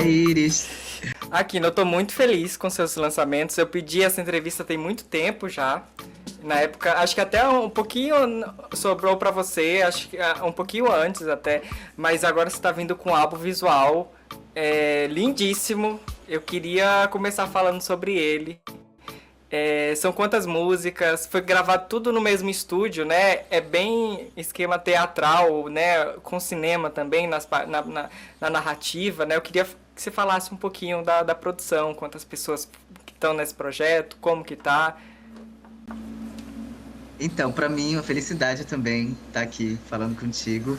Iris. Aqui, eu tô muito feliz com seus lançamentos. Eu pedi essa entrevista tem muito tempo já. Na época, acho que até um pouquinho sobrou pra você, acho que um pouquinho antes até, mas agora você tá vindo com um álbum visual lindíssimo. Eu queria começar falando sobre ele. São quantas músicas? Foi gravado tudo no mesmo estúdio, né? É bem esquema teatral, né? Com cinema também na narrativa, né? Eu queria que você falasse um pouquinho da produção, quantas pessoas que estão nesse projeto, como que tá. Então, para mim, uma felicidade também estar aqui falando contigo.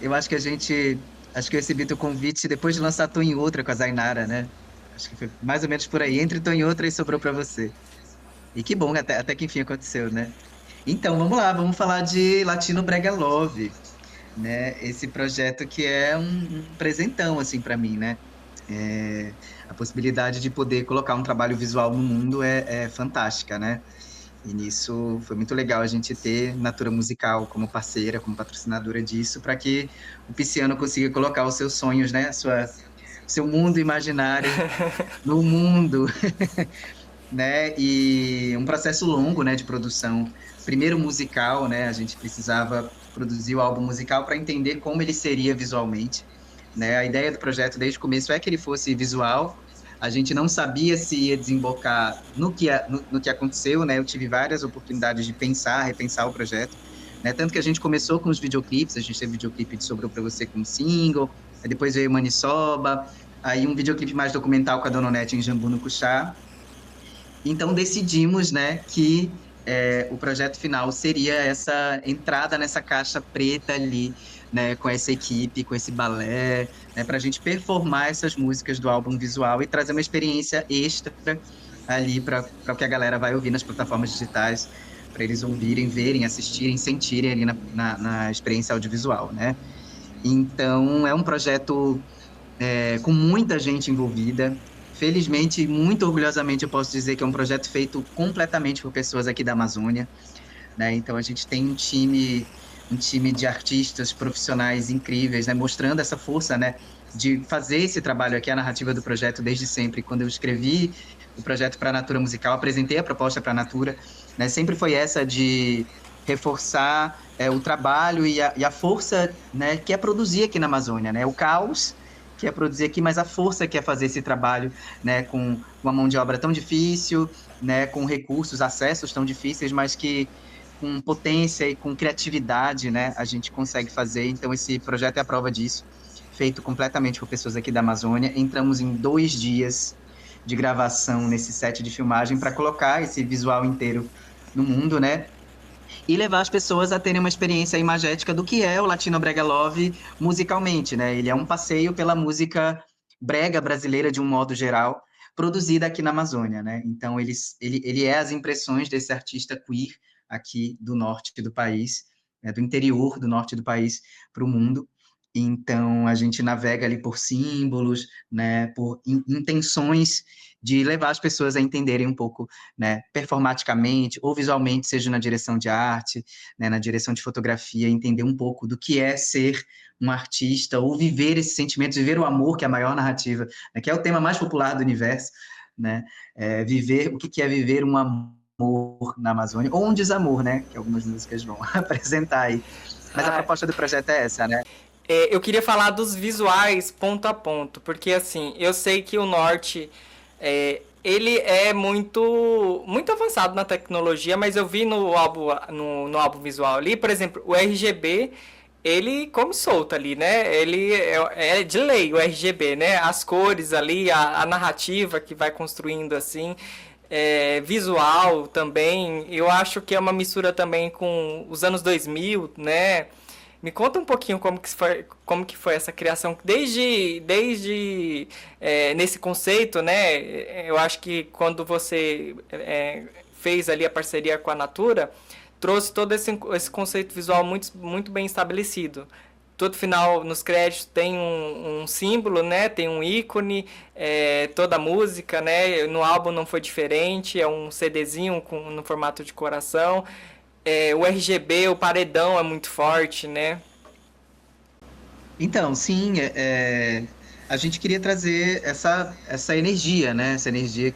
Eu acho que acho que eu recebi teu convite depois de lançar Tô em Outra com a Zainara, né? Acho que foi mais ou menos por aí, entre Tô em Outra e sobrou para você. E que bom, até que enfim aconteceu, né? Então, vamos lá, vamos falar de Latino Brega Love, né? Esse projeto que é um presentão, assim, para mim, né? A possibilidade de poder colocar um trabalho visual no mundo é fantástica, né? E nisso foi muito legal a gente ter Natura Musical como parceira, como patrocinadora disso, para que o Pisciano consiga colocar os seus sonhos, né? Seu mundo imaginário no mundo, né? E um processo longo, né, de produção. Primeiro musical, né? A gente precisava produzir o álbum musical para entender como ele seria visualmente, né? A ideia do projeto desde o começo é que ele fosse visual. A gente não sabia se ia desembocar no que aconteceu, né? Eu tive várias oportunidades de pensar, repensar o projeto, né? Tanto que a gente começou com os videoclipes, a gente teve videoclipe de Sobrou Pra Você como single, aí depois veio Maniçoba, aí um videoclipe mais documental com a Dona Onete em Jambu no Cuxá. Então decidimos, né, que o projeto final seria essa entrada nessa caixa preta ali, né, com essa equipe, com esse balé, né, para a gente performar essas músicas do álbum visual e trazer uma experiência extra ali para o que a galera vai ouvir nas plataformas digitais, para eles ouvirem, verem, assistirem, sentirem ali na experiência audiovisual, né? Então é um projeto com muita gente envolvida. Felizmente, muito orgulhosamente, eu posso dizer que é um projeto feito completamente por pessoas aqui da Amazônia, né? Então, a gente tem um time de artistas profissionais incríveis, né? Mostrando essa força, né? De fazer esse trabalho aqui, a narrativa do projeto desde sempre. Quando eu escrevi o projeto para a Natura Musical, apresentei a proposta para a Natura, né? Sempre foi essa de reforçar o trabalho e a força, né? Que é produzir aqui na Amazônia, né? O caos que é produzir aqui, mas a força que é fazer esse trabalho, né? Com uma mão de obra tão difícil, né? Com recursos, acessos tão difíceis, mas que com potência e com criatividade, né, a gente consegue fazer. Então, esse projeto é a prova disso, feito completamente por pessoas aqui da Amazônia. Entramos em 2 dias de gravação nesse set de filmagem para colocar esse visual inteiro no mundo, né? E levar as pessoas a terem uma experiência imagética do que é o Latino Brega Love musicalmente, né? Ele é um passeio pela música brega brasileira de um modo geral, produzida aqui na Amazônia, né? Então ele é as impressões desse artista queer aqui do norte do país, né? Do interior do norte do país para o mundo. Então a gente navega ali por símbolos, né? Por intenções de levar as pessoas a entenderem um pouco, né, performaticamente ou visualmente, seja na direção de arte, né, na direção de fotografia, entender um pouco do que é ser um artista ou viver esse sentimento, viver o amor, que é a maior narrativa, né, que é o tema mais popular do universo, né, viver o que é viver um amor na Amazônia, ou um desamor, né, que algumas músicas vão apresentar aí. Mas a Ah, proposta do projeto é essa, né? eu queria falar dos visuais ponto a ponto, porque assim, eu sei que o norte ele é muito avançado na tecnologia, mas eu vi no álbum visual ali, por exemplo, o RGB ele come solto ali, né? Ele é de lei o RGB, né? As cores ali, a narrativa que vai construindo assim. Visual também, eu acho que é uma mistura também com os anos 2000, né? Me conta um pouquinho como que foi essa criação, desde nesse conceito, né? Eu acho que quando você fez ali a parceria com a Natura, trouxe todo esse conceito visual muito bem estabelecido. Todo final, nos créditos, tem um símbolo, né? Tem um ícone, toda a música, né? No álbum não foi diferente, é um CDzinho no formato de coração. O RGB, o paredão é muito forte, né? Então, sim, a gente queria trazer essa energia, né? Essa energia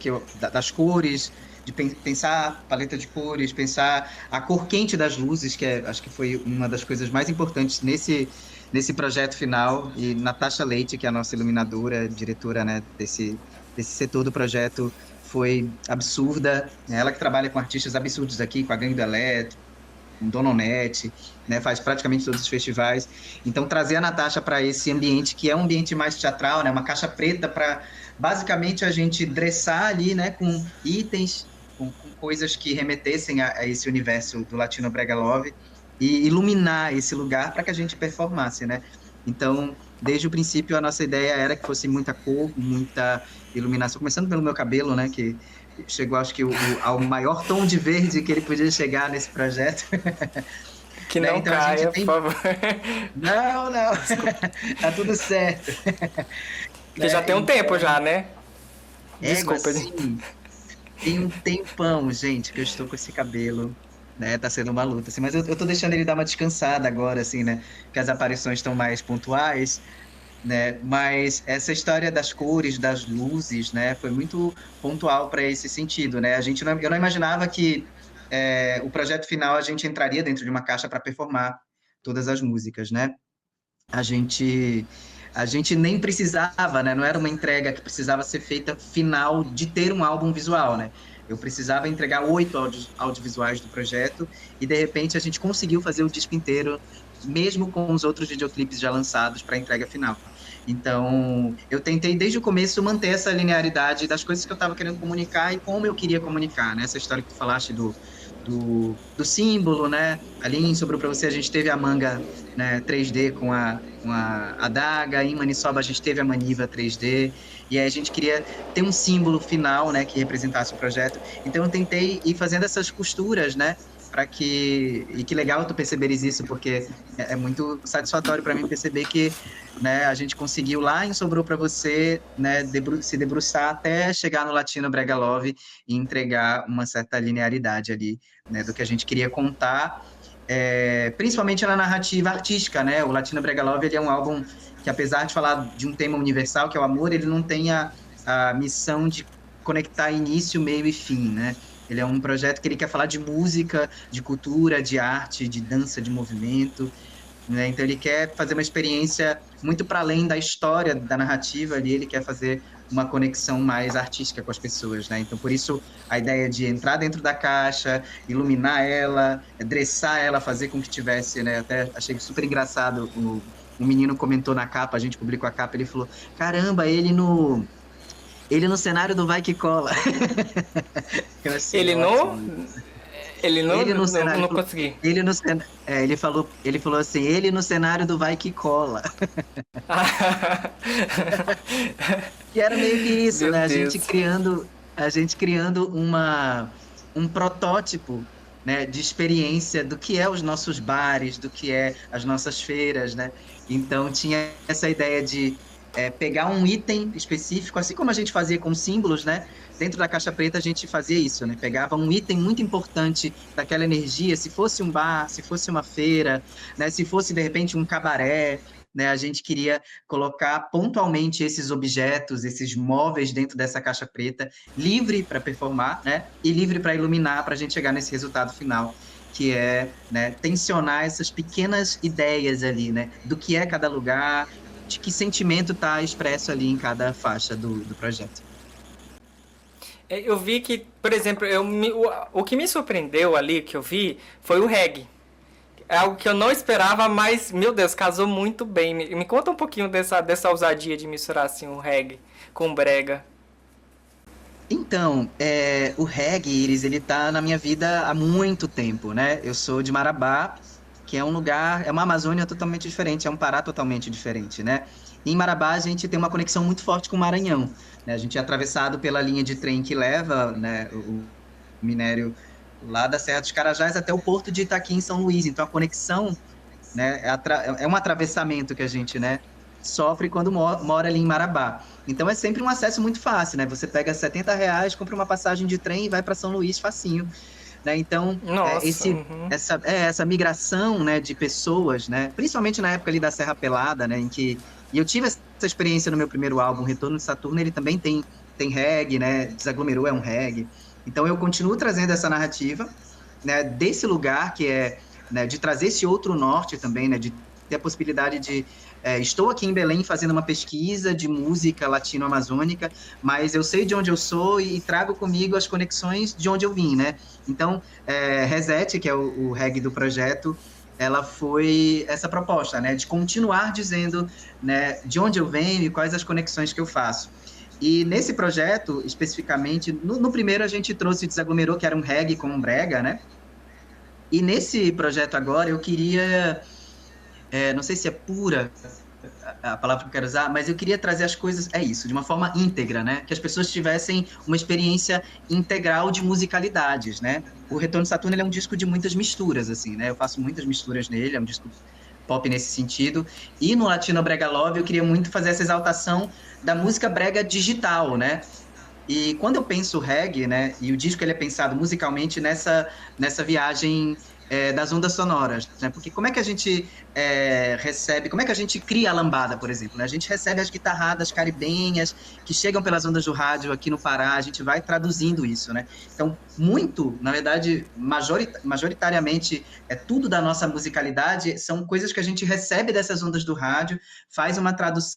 das cores, de pensar a paleta de cores, pensar a cor quente das luzes, acho que foi uma das coisas mais importantes nesse projeto final. E Natasha Leite, que é a nossa iluminadora, diretora, né, desse setor do projeto, foi absurda. Ela que trabalha com artistas absurdos aqui, com a Gangue do Elétrico, com Dona Onete, né, faz praticamente todos os festivais. Então, trazer a Natasha para esse ambiente, que é um ambiente mais teatral, né, uma caixa preta para, basicamente, a gente dressar ali, né, com itens, com coisas que remetessem a esse universo do Latino Brega Love e iluminar esse lugar para que a gente performasse, né? Então, desde o princípio, a nossa ideia era que fosse muita cor, muita iluminação, começando pelo meu cabelo, né, que chegou, acho que, ao maior tom de verde que ele podia chegar nesse projeto. Que Né? não Então a gente caia, por tem. favor. Não, não, Desculpa. tá tudo certo. Que já Né? tem um tempo já, né? Égua, Desculpa. assim, tem um tempão, gente, que eu estou com esse cabelo. Né, tá sendo uma luta, assim, mas eu tô deixando ele dar uma descansada agora, assim, né, porque as aparições estão mais pontuais, né, mas essa história das cores, das luzes, né, foi muito pontual para esse sentido, né, eu não imaginava que o projeto final a gente entraria dentro de uma caixa para performar todas as músicas, né, a gente a gente nem precisava, né? Não era uma entrega que precisava ser feita final de ter um álbum visual, né? Eu precisava entregar 8 audiovisuais do projeto e de repente a gente conseguiu fazer o disco inteiro, mesmo com os outros videoclipes já lançados para a entrega final. Então, eu tentei desde o começo manter essa linearidade das coisas que eu estava querendo comunicar e como eu queria comunicar, né? Essa história que tu falaste do símbolo, né? Ali em Sobrou Pra Você a gente teve a manga, né, 3D com a adaga, em Maniçoba a gente teve a maniva 3D, e aí a gente queria ter um símbolo final, né, que representasse o projeto. Então eu tentei ir fazendo essas costuras, né, para que e que legal tu perceberes isso, porque é muito satisfatório para mim perceber que, né, a gente conseguiu lá em Sobrou para Você, né, se debruçar até chegar no Latino Brega Love e entregar uma certa linearidade ali, né, do que a gente queria contar, principalmente na narrativa artística, né? O Latino Brega Love, ele é um álbum que, apesar de falar de um tema universal, que é o amor, ele não tem a missão de conectar início, meio e fim, né? Ele é um projeto que ele quer falar de música, de cultura, de arte, de dança, de movimento, né? Então ele quer fazer uma experiência muito para além da história, da narrativa ali, ele quer fazer uma conexão mais artística com as pessoas, né? Então por isso a ideia de entrar dentro da caixa, iluminar ela, dressar ela, fazer com que tivesse, né? Até achei super engraçado, um menino comentou na capa, a gente publicou a capa, ele falou: "Caramba, ele no cenário do Vai Que Cola". Eu achei Ele não. ótimo. Ele não, Ele no não, cenário, não consegui. ele falou assim, ele no cenário do Vai Que Cola. Que era meio que isso, Meu né? Deus. A gente criando um protótipo, né, de experiência do que é os nossos bares, do que é as nossas feiras, né? Então tinha essa ideia de pegar um item específico, assim como a gente fazia com símbolos, né? Dentro da caixa preta a gente fazia isso, né? Pegava um item muito importante daquela energia, se fosse um bar, se fosse uma feira, né? Se fosse de repente um cabaré, né? A gente queria colocar pontualmente esses objetos, esses móveis dentro dessa caixa preta, livre para performar, né? E livre para iluminar, para a gente chegar nesse resultado final, que é, né, tensionar essas pequenas ideias ali, né? Do que é cada lugar, de que sentimento está expresso ali em cada faixa do projeto. Eu vi que, por exemplo, o que me surpreendeu ali, que eu vi, foi o reggae. É algo que eu não esperava, mas, meu Deus, casou muito bem. Me conta um pouquinho dessa ousadia de misturar assim o reggae com o brega. Então, o reggae, Iris, ele tá na minha vida há muito tempo, né? Eu sou de Marabá, que é um lugar, é uma Amazônia totalmente diferente, é um Pará totalmente diferente, né? E em Marabá a gente tem uma conexão muito forte com o Maranhão, né? A gente é atravessado pela linha de trem que leva, né, o minério lá da Serra dos Carajás até o porto de Itaqui, em São Luís. Então a conexão, né, é um atravessamento que a gente, né, sofre quando mora ali em Marabá. Então é sempre um acesso muito fácil, né? Você pega R$ 70, compra uma passagem de trem e vai para São Luís facinho, né? Então Nossa, uhum. essa migração, né, de pessoas, né, principalmente na época ali da Serra Pelada, né, em que e eu tive experiência no meu primeiro álbum, Retorno de Saturno, ele também tem reggae, né? Desaglomerou é um reggae. Então eu continuo trazendo essa narrativa, né, desse lugar que é, né, de trazer esse outro norte também, né, de ter a possibilidade de estou aqui em Belém fazendo uma pesquisa de música latino-amazônica, mas eu sei de onde eu sou e trago comigo as conexões de onde eu vim, né? Então, Reset, que é o reggae do projeto, ela foi essa proposta, né, de continuar dizendo, né, de onde eu venho e quais as conexões que eu faço. E nesse projeto, especificamente, no primeiro a gente trouxe Desaglomerou, que era um reggae com um brega, né? E nesse projeto agora eu queria, não sei se é pura a palavra que eu quero usar, mas eu queria trazer as coisas, é isso, de uma forma íntegra, né? Que as pessoas tivessem uma experiência integral de musicalidades, né? O Retorno de Saturno ele é um disco de muitas misturas, assim, né? Eu faço muitas misturas nele, é um disco pop nesse sentido. E no Latino Brega Love eu queria muito fazer essa exaltação da música brega digital, né? E quando eu penso reggae, né, e o disco ele é pensado musicalmente nessa viagem das ondas sonoras, né? Porque como é que a gente recebe, como é que a gente cria a lambada, por exemplo, né? A gente recebe as guitarradas caribenhas que chegam pelas ondas do rádio aqui no Pará, a gente vai traduzindo isso, né? Então, muito, na verdade, majoritariamente, tudo da nossa musicalidade são coisas que a gente recebe dessas ondas do rádio, faz uma tradução,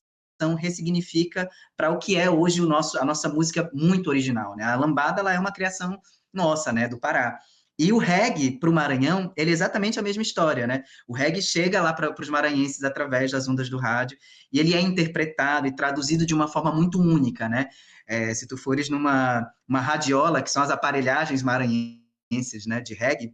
ressignifica para o que é hoje a nossa música muito original, né? A lambada ela é uma criação nossa, né, do Pará. E o reggae para o Maranhão, ele é exatamente a mesma história, né? O reggae chega lá para os maranhenses através das ondas do rádio e ele é interpretado e traduzido de uma forma muito única, né? Se tu fores uma radiola, que são as aparelhagens maranhenses, né, de reggae,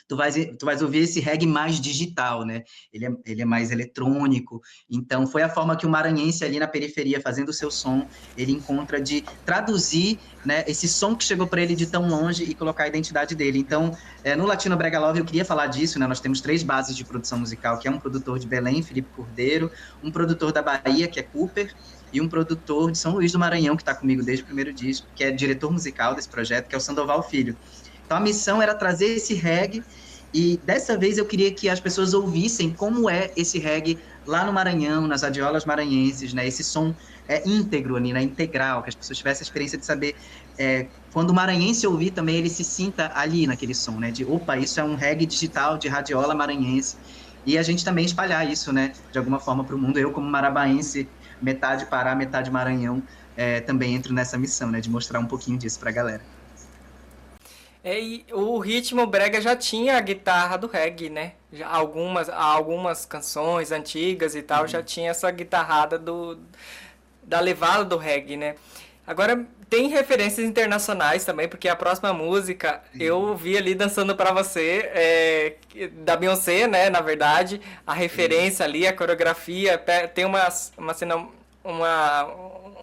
tu vais ouvir esse reggae mais digital, né? Ele é mais eletrônico. Então, foi a forma que o maranhense ali na periferia, fazendo o seu som, ele encontra de traduzir, né, esse som que chegou para ele de tão longe e colocar a identidade dele. Então, no Latino Brega Love, eu queria falar disso, né? Nós temos 3 bases de produção musical, que é um produtor de Belém, Felipe Cordeiro, um produtor da Bahia, que é Cooper, e um produtor de São Luís do Maranhão, que está comigo desde o primeiro disco, que é diretor musical desse projeto, que é o Sandoval Filho. Então, a missão era trazer esse reggae e dessa vez eu queria que as pessoas ouvissem como é esse reggae lá no Maranhão, nas radiolas maranhenses, né? Esse som íntegro ali, né? Integral, que as pessoas tivessem a experiência de saber quando o maranhense ouvir também, ele se sinta ali naquele som, né? De, opa, isso é um reggae digital de radiola maranhense. E a gente também espalhar isso, né? De alguma forma para o mundo. Eu, como marabaense, metade Pará, metade Maranhão, também entro nessa missão, né? De mostrar um pouquinho disso para a galera. E o ritmo brega já tinha a guitarra do reggae, né? Já algumas canções antigas e tal já tinha essa guitarrada da levada do reggae, né? Agora tem referências internacionais também, porque a próxima música eu vi ali dançando pra você, da Beyoncé, né? Na verdade, a referência ali, a coreografia, tem uma cena,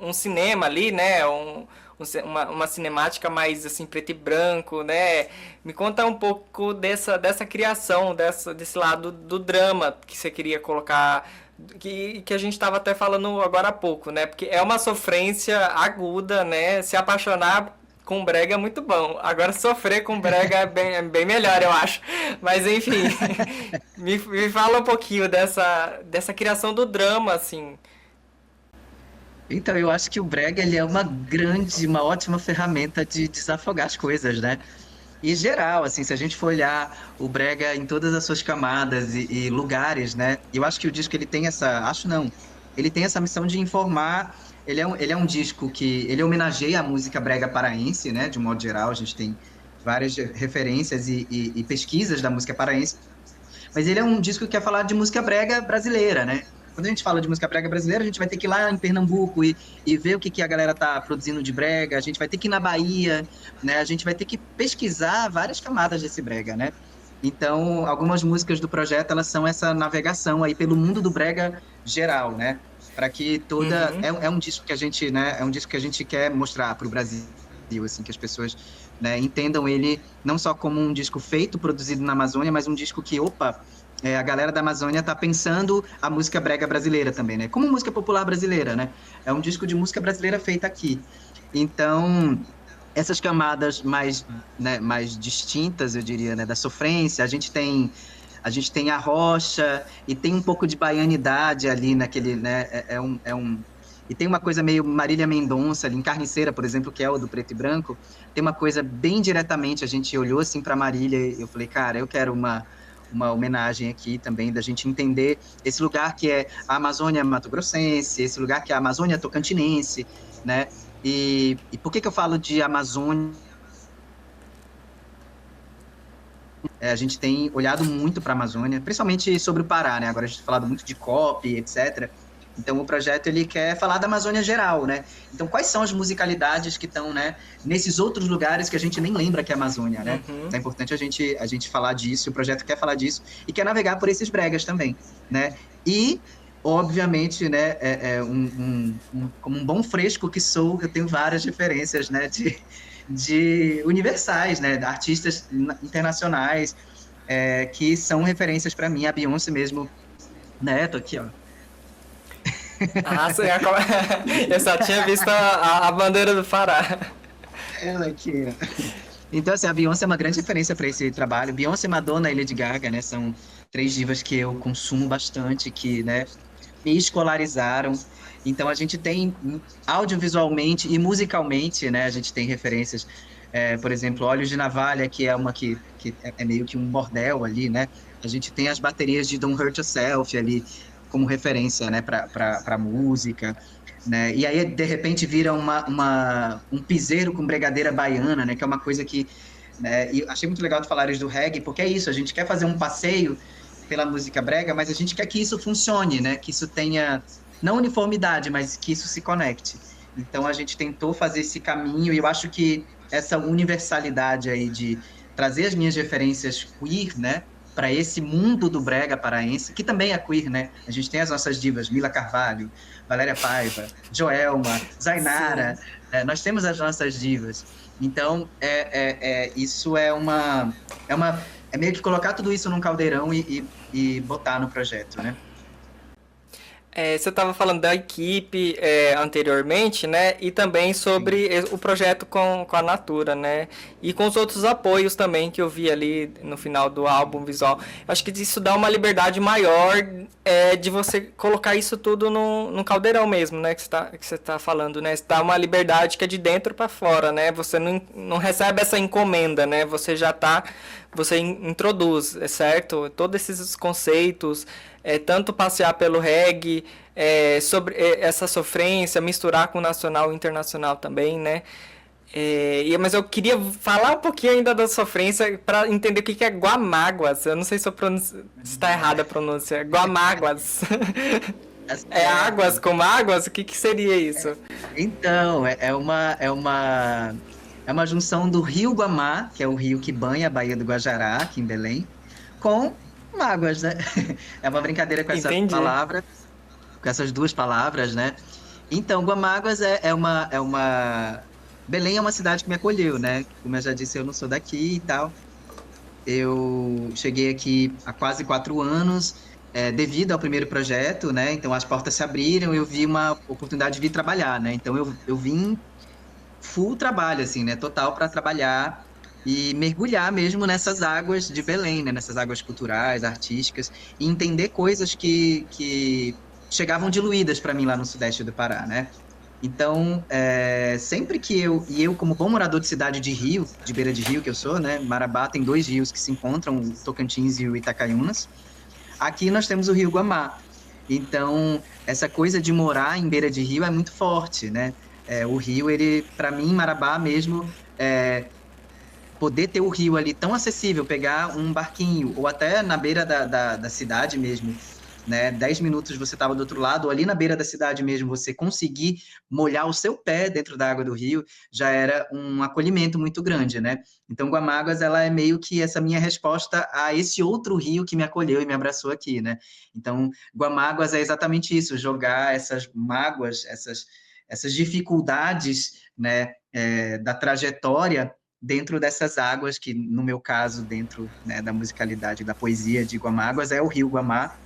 um cinema ali, né? Uma cinemática mais assim preto e branco, né? Me conta um pouco dessa criação, desse lado do drama que você queria colocar, que a gente estava até falando agora há pouco, né? Porque é uma sofrência aguda, né? Se apaixonar com brega é muito bom. Agora sofrer com brega é bem melhor, eu acho. Mas enfim, me fala um pouquinho dessa criação do drama, assim. Então, eu acho que o brega ele é uma ótima ferramenta de desafogar as coisas, né? E geral, assim, se a gente for olhar o brega em todas as suas camadas e lugares, né? Eu acho que o disco ele tem ele tem essa missão de informar. Ele é um disco que ele homenageia a música brega paraense, né? De um modo geral, a gente tem várias referências e pesquisas da música paraense, mas ele é um disco que quer falar de música brega brasileira, né? Quando a gente fala de música brega brasileira, a gente vai ter que ir lá em Pernambuco e ver o que a galera tá produzindo de brega, a gente vai ter que ir na Bahia, né? A gente vai ter que pesquisar várias camadas desse brega, né? Então, algumas músicas do projeto, elas são essa navegação aí pelo mundo do brega geral, né? Para que toda... É um disco que a gente, né? É um disco que a gente quer mostrar para o Brasil, assim, que as pessoas, né, entendam ele não só como um disco feito, produzido na Amazônia, mas um disco que, opa... a galera da Amazônia tá pensando a música brega brasileira também, né? Como música popular brasileira, né? É um disco de música brasileira feita aqui. Então, essas camadas mais, né, mais distintas, eu diria, né, da sofrência, a a gente tem a rocha e tem um pouco de baianidade ali naquele, né? E tem uma coisa meio Marília Mendonça ali, em Carniceira, por exemplo, que é o do preto e branco, tem uma coisa bem diretamente, a gente olhou assim para Marília e eu falei, cara, eu quero uma homenagem aqui também, da gente entender esse lugar que é a Amazônia Mato-Grossense, esse lugar que é a Amazônia Tocantinense, né? E por que que eu falo de Amazônia? A gente tem olhado muito para a Amazônia, principalmente sobre o Pará, né? Agora a gente tem falado muito de COP, etc. Então o projeto ele quer falar da Amazônia geral, né? Então quais são as musicalidades que estão, né, nesses outros lugares que a gente nem lembra que é a Amazônia, né? Uhum. Então é importante a gente falar disso, o projeto quer falar disso e quer navegar por esses bregas também, né? E obviamente, né, como um bom fresco que sou, eu tenho várias referências, né, de universais, né, artistas internacionais que são referências para mim, a Beyoncé mesmo, né, tô aqui, ó. Ah, sim, eu só tinha visto a bandeira do Pará. Ela aqui, ó. Então, assim, a Beyoncé é uma grande referência para esse trabalho. Beyoncé, Madonna e Lady Gaga, né, são três divas que eu consumo bastante, que, né, me escolarizaram. Então, a gente tem audiovisualmente e musicalmente, né, a gente tem referências, por exemplo, Olhos de Navalha, que é uma que é meio que um bordel ali, né? A gente tem as baterias de Don't Hurt Yourself ali como referência, né, para música, né? E aí, de repente, vira um piseiro com bregadeira baiana, né? Que é uma coisa que, né, e achei muito legal de falares do reggae, porque é isso, a gente quer fazer um passeio pela música brega, mas a gente quer que isso funcione, né? Que isso tenha, não uniformidade, mas que isso se conecte. Então a gente tentou fazer esse caminho e eu acho que essa universalidade aí de trazer as minhas referências queer, né? Para esse mundo do brega paraense, que também é queer, né? A gente tem as nossas divas, Mila Carvalho, Valéria Paiva, Joelma, Zainara, nós temos as nossas divas. Então, isso é meio que colocar tudo isso num caldeirão e botar no projeto, né? Você estava falando da equipe anteriormente, né? E também Sim. sobre o projeto com a Natura, né? E com os outros apoios também que eu vi ali no final do álbum visual. Eu acho que isso dá uma liberdade maior de você colocar isso tudo num caldeirão mesmo, né? Que você tá falando, né? Isso dá uma liberdade que é de dentro para fora, né? Você não recebe essa encomenda, né? Você introduz, certo? Todos esses conceitos, tanto passear pelo reggae, sobre essa sofrência, misturar com o nacional e internacional também, né? Mas eu queria falar um pouquinho ainda da sofrência para entender o que é Guamáguas. Eu não sei se se está errada a pronúncia. Guamáguas. Tá É águas certo. com mágoas? O que seria isso? Então, é uma junção do Rio Guamá, que é o rio que banha a Baía do Guajará, aqui em Belém, com Mágoas, né? É uma brincadeira com essa Entendi. palavra, com essas duas palavras, né? Então, Guamáguas Belém é uma cidade que me acolheu, né? Como eu já disse, eu não sou daqui e tal. Eu cheguei aqui há quase 4 anos, devido ao primeiro projeto, né? Então, as portas se abriram, eu vi uma oportunidade de vir trabalhar, né? Então, eu vim full trabalho, assim, né? Total para trabalhar e mergulhar mesmo nessas águas de Belém, né? Nessas águas culturais, artísticas, e entender coisas que chegavam diluídas para mim lá no sudeste do Pará, né? Então, sempre que eu como bom morador de cidade de rio, de beira de rio que eu sou, né? Marabá tem dois rios que se encontram, o Tocantins e o Itacaiunas. Aqui nós temos o Rio Guamá. Então, essa coisa de morar em beira de rio é muito forte, né? O rio, ele, para mim, Marabá mesmo, poder ter o rio ali tão acessível, pegar um barquinho, ou até na beira da cidade mesmo, né? 10 minutos você estava do outro lado, ou ali na beira da cidade mesmo, você conseguir molhar o seu pé dentro da água do rio, já era um acolhimento muito grande, né? Então, Guamáguas, ela é meio que essa minha resposta a esse outro rio que me acolheu e me abraçou aqui, né? Então, Guamáguas é exatamente isso, jogar essas mágoas, essas dificuldades, né, da trajetória dentro dessas águas, que no meu caso, dentro, né, da musicalidade da poesia de Guamáguas, é o Rio Guamá.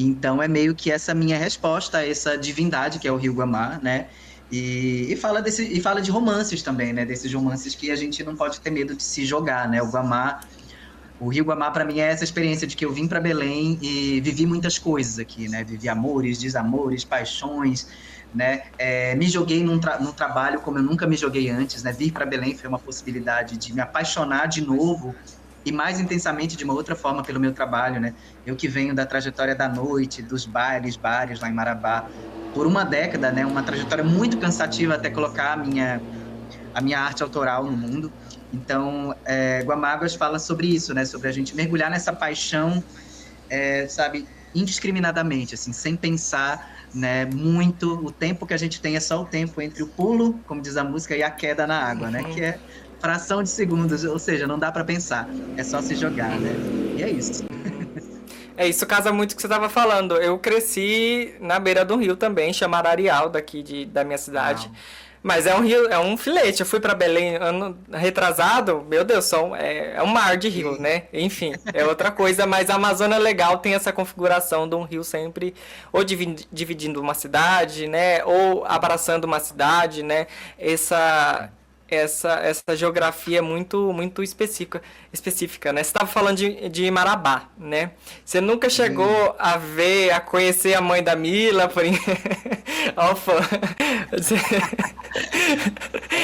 Então é meio que essa minha resposta a essa divindade que é o Rio Guamá, né? E fala de romances também, né? Desses romances que a gente não pode ter medo de se jogar, né? O Guamá O Rio Guamá, para mim, é essa experiência de que eu vim para Belém e vivi muitas coisas aqui, né? Vivi amores, desamores, paixões, né? Me joguei num trabalho como eu nunca me joguei antes, né? Vir para Belém foi uma possibilidade de me apaixonar de novo e mais intensamente de uma outra forma pelo meu trabalho, né? Eu que venho da trajetória da noite, dos bailes, bares lá em Marabá, por uma década, né? Uma trajetória muito cansativa até colocar a minha arte autoral no mundo. Então, Guamáguas fala sobre isso, né? Sobre a gente mergulhar nessa paixão, sabe, indiscriminadamente, assim, sem pensar, né? Muito. O tempo que a gente tem é só o tempo entre o pulo, como diz a música, e a queda na água, né? Que é fração de segundos, ou seja, não dá para pensar, é só se jogar, né? E é isso. É, isso casa muito com o que você estava falando. Eu cresci na beira do rio também, chamado Areal, da minha cidade. Uau. Mas é um rio, é um filete. Eu fui para Belém ano retrasado, meu Deus, é um mar de rio, E, né? Enfim, é outra coisa, mas a Amazônia é legal, tem essa configuração de um rio sempre ou dividindo uma cidade, né? Ou abraçando uma cidade, né? Essa geografia é muito específica, né? Você estava falando de Marabá, né? Você nunca sim. chegou a conhecer a mãe da Mila, Ó, fã.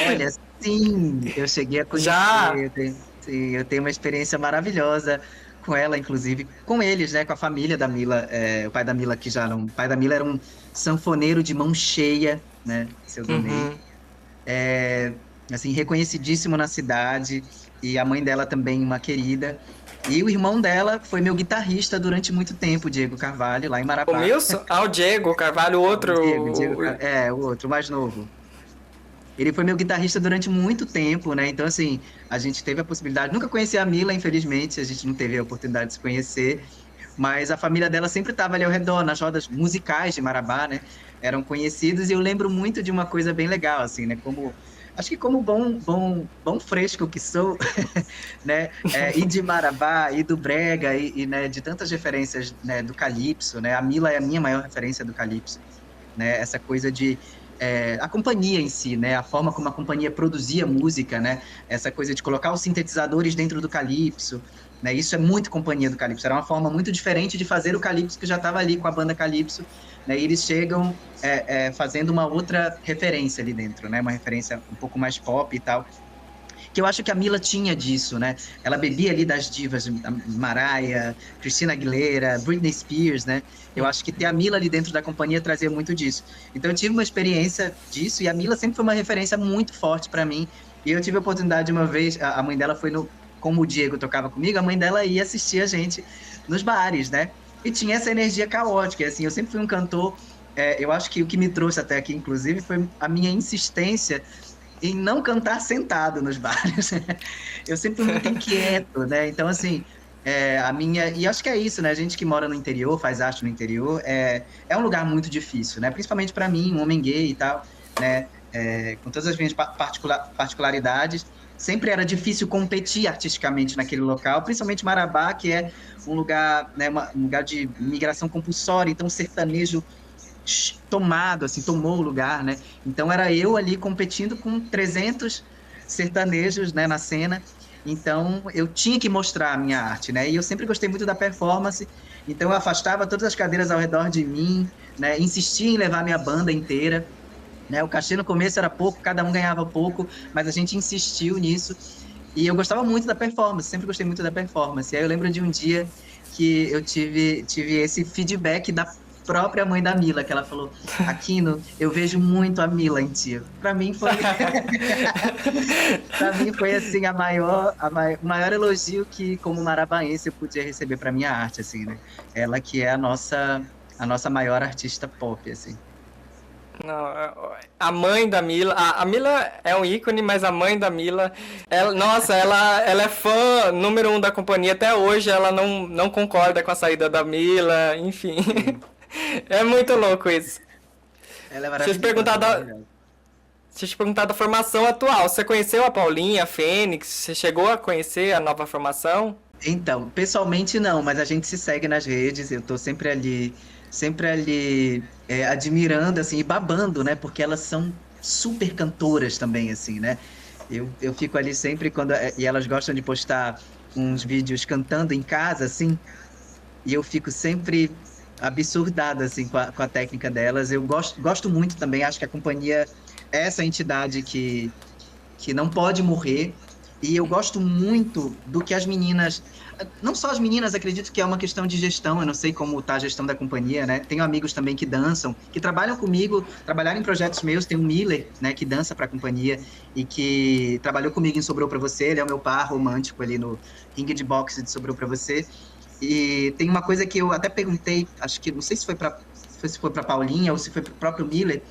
Olha, sim, eu cheguei a Já? conhecer, sim, eu tenho uma experiência maravilhosa com ela, inclusive, com eles, né, com a família da Mila, o pai da Mila que já não, o pai da Mila era um sanfoneiro de mão cheia, né, seu Donei, Uhum. assim, reconhecidíssimo na cidade, e a mãe dela também uma querida, e o irmão dela foi meu guitarrista durante muito tempo, Diego Carvalho, lá em O Marabá. Milson? Ah, o Diego Carvalho, o O Diego, outro. o outro, o mais novo. Ele foi meu guitarrista durante muito tempo, né? Então, assim, a gente teve a possibilidade. Nunca conheci a Mila, infelizmente, a gente não teve a oportunidade de se conhecer, mas a família dela sempre estava ali ao redor, nas rodas musicais de Marabá, né? Eram conhecidos e eu lembro muito de uma coisa bem legal, assim, né? Acho que como bom fresco que sou, né? E de Marabá, e do Brega, né? De tantas referências, né? Do Calypso, né? A Mila é a minha maior referência do Calypso, né? Essa coisa de a companhia em si, né? A forma como a companhia produzia música, né? Essa coisa de colocar os sintetizadores dentro do calypso, né? Isso é muito companhia do calypso. Era uma forma muito diferente de fazer o calypso que já estava ali com a banda calypso, né? E eles chegam fazendo uma outra referência ali dentro, né? Uma referência um pouco mais pop e tal, que eu acho que a Mila tinha disso, né? Ela bebia ali das divas, Mariah, Christina Aguilera, Britney Spears, né? Eu acho que ter a Mila ali dentro da companhia trazia muito disso. Então eu tive uma experiência disso e a Mila sempre foi uma referência muito forte para mim. E eu tive a oportunidade uma vez, a mãe dela foi no, como o Diego tocava comigo, a mãe dela ia assistir a gente nos bares, né? E tinha essa energia caótica, e, assim, eu sempre fui um cantor, eu acho que o que me trouxe até aqui, inclusive, foi a minha insistência em não cantar sentado nos bares. Eu sempre fui muito inquieto, né? Então, assim, a minha. E acho que é isso, né? A gente que mora no interior, faz arte no interior, é um lugar muito difícil, né? Principalmente para mim, um homem gay e tal, né? Com todas as minhas particularidades. Sempre era difícil competir artisticamente naquele local, principalmente Marabá, que é um lugar, né, um lugar de migração compulsória, então sertanejo tomado, assim, tomou o lugar, né? Então era eu ali competindo com 300 sertanejos, né, na cena. Então eu tinha que mostrar a minha arte, né? E eu sempre gostei muito da performance. Então eu afastava todas as cadeiras ao redor de mim, né? Insistia em levar minha banda inteira, né? O cachê no começo era pouco, cada um ganhava pouco, mas a gente insistiu nisso. E eu gostava muito da performance, sempre gostei muito da performance. E aí eu lembro de um dia que eu tive esse feedback da própria mãe da Mila, que ela falou: Aquino, eu vejo muito a Mila em ti. Para mim foi, para mim foi assim o maior elogio que como marabaense eu podia receber para minha arte, assim, né? Ela que é a nossa maior artista pop, assim. Não, a mãe da Mila, a Mila é um ícone, mas a mãe da Mila, nossa, ela é fã número um da companhia até hoje, ela não concorda com a saída da Mila, enfim. Sim. É muito louco isso. Ela é Deixa eu te perguntar maravilhosa, maravilhosa. deixa eu te perguntar da formação atual. Você conheceu a Paulinha, a Fênix? Você chegou a conhecer a nova formação? Então, pessoalmente não, mas a gente se segue nas redes, eu tô sempre ali, admirando, assim, e babando, né? Porque elas são super cantoras também, assim, né? Eu fico ali sempre quando. E elas gostam de postar uns vídeos cantando em casa, assim, e eu fico sempre absurdado, assim, com a técnica delas. Eu gosto muito também, acho que a companhia é essa entidade que não pode morrer. E eu gosto muito do que as meninas, não só as meninas, acredito que é uma questão de gestão, eu não sei como está a gestão da companhia, né? Tenho amigos também que dançam, que trabalham comigo, trabalharam em projetos meus, tem o Miller, né, que dança para a companhia e que trabalhou comigo em Sobrou para Você, ele é o meu par romântico ali no ringue de boxe de Sobrou para Você. E tem uma coisa que eu até perguntei, acho que não sei se foi para Paulinha ou se foi para o próprio Miller,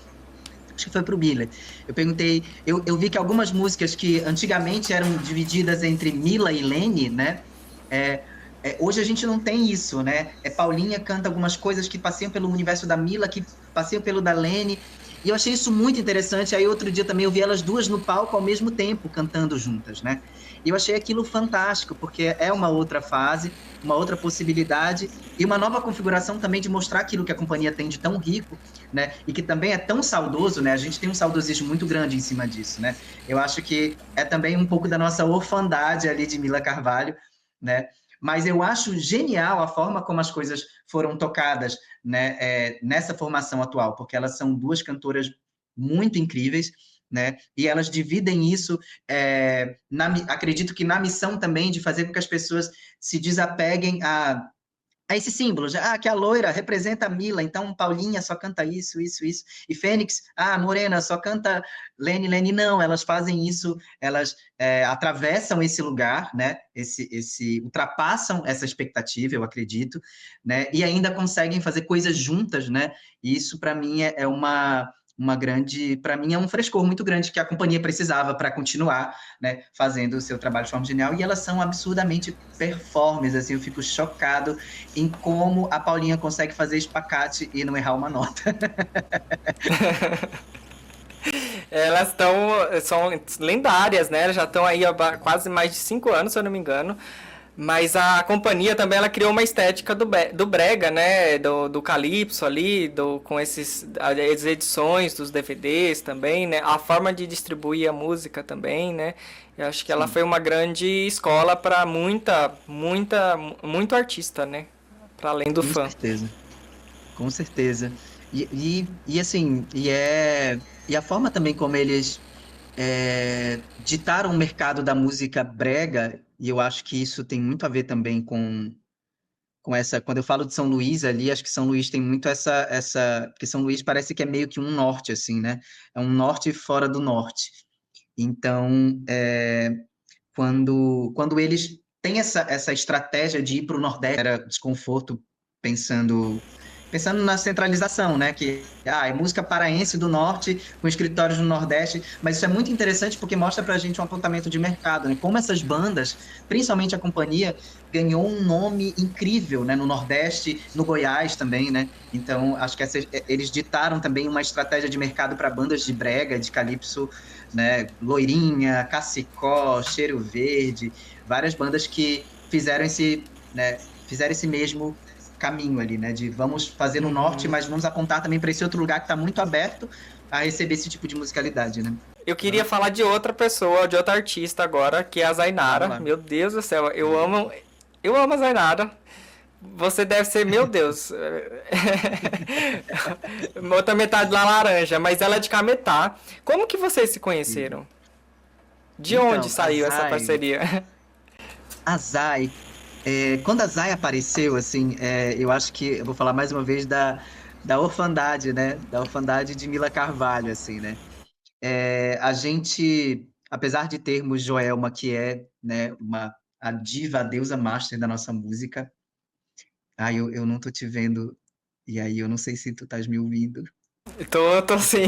acho que foi pro Miller. Eu perguntei, eu vi que algumas músicas que antigamente eram divididas entre Mila e Lene, né? É, hoje a gente não tem isso, né? Paulinha canta algumas coisas que passeiam pelo universo da Mila, que passeiam pelo da Lene, e eu achei isso muito interessante. Aí outro dia também eu vi elas duas no palco ao mesmo tempo, cantando juntas, né? E eu achei aquilo fantástico, porque é uma outra fase, uma outra possibilidade, e uma nova configuração também de mostrar aquilo que a companhia tem de tão rico, né? E que também é tão saudoso, né? A gente tem um saudosismo muito grande em cima disso, né? Eu acho que é também um pouco da nossa orfandade ali de Mila Carvalho, né? Mas eu acho genial a forma como as coisas foram tocadas, né, nessa formação atual, porque elas são duas cantoras muito incríveis, né? E elas dividem isso, acredito que na missão também de fazer com que as pessoas se desapeguem a esse símbolo, que a loira representa a Mila, então Paulinha só canta isso, isso, isso, e Fênix, Morena só canta Lene, Lene, não, elas fazem isso, elas atravessam esse lugar, né, ultrapassam essa expectativa, eu acredito, né, e ainda conseguem fazer coisas juntas, né, e isso para mim é uma grande, para mim é um frescor muito grande que a companhia precisava para continuar, né, fazendo o seu trabalho de forma genial, e elas são absurdamente performers, assim, eu fico chocado em como a Paulinha consegue fazer espacate e não errar uma nota. Elas são lendárias, né? Elas já estão aí há quase mais de 5 anos, se eu não me engano. Mas a companhia também ela criou uma estética do brega, né? Do calypso ali, com as edições dos DVDs também, né? A forma de distribuir a música também, né? Eu acho que ela Sim, foi uma grande escola para muito artista, né? Para além do com fã. certeza, com certeza. E assim, e a forma também como eles ditaram o mercado da música brega, e eu acho que isso tem muito a ver também com essa. Quando eu falo de São Luís ali, acho que São Luís tem muito porque São Luís parece que é meio que um norte, assim, né? É um norte fora do norte. Então, quando eles têm essa estratégia de ir para o Nordeste, era desconforto pensando na centralização, né? Que é música paraense do Norte com escritórios no Nordeste, mas isso é muito interessante porque mostra para a gente um apontamento de mercado, né? Como essas bandas, principalmente a companhia, ganhou um nome incrível, né? No Nordeste, no Goiás também, né? Então acho que eles ditaram também uma estratégia de mercado para bandas de brega, de calypso, né? Loirinha, Cacicó, Cheiro Verde, várias bandas que fizeram esse mesmo caminho ali, né? De vamos fazer no norte, Uhum. mas vamos apontar também para esse outro lugar que está muito aberto a receber esse tipo de musicalidade, né? Eu queria falar de outra pessoa, de outra artista agora, que é a Vamos Zainara. lá. Meu Deus do céu, eu amo a Zainara. Você deve ser, meu Deus. Outra metade lá laranja, mas ela é de Cametá. Como que vocês se conheceram? De onde Então, saiu essa parceria? A Zai, quando a Zai apareceu, assim, eu acho que eu vou falar mais uma vez da orfandade, né? Da orfandade de Mila Carvalho, assim, né? A gente, apesar de termos Joelma, que é, né, a diva, a deusa master da nossa música, eu não tô te vendo, e aí eu não sei se tu estás me ouvindo. Tô sim,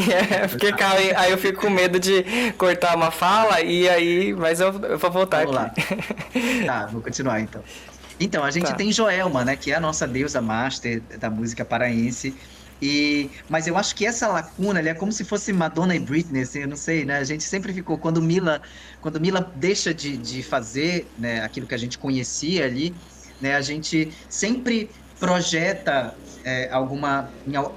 porque cara, aí eu fico com medo de cortar uma fala e aí, mas eu vou voltar Vamos aqui. lá. Tá, vou continuar então. Então, a gente Tá. tem Joelma, né, que é a nossa deusa master da música paraense. Mas eu acho que essa lacuna ali é como se fosse Madonna e Britney, assim, eu não sei, né? A gente sempre ficou quando Mila deixa de fazer, né, aquilo que a gente conhecia ali, né, a gente sempre projeta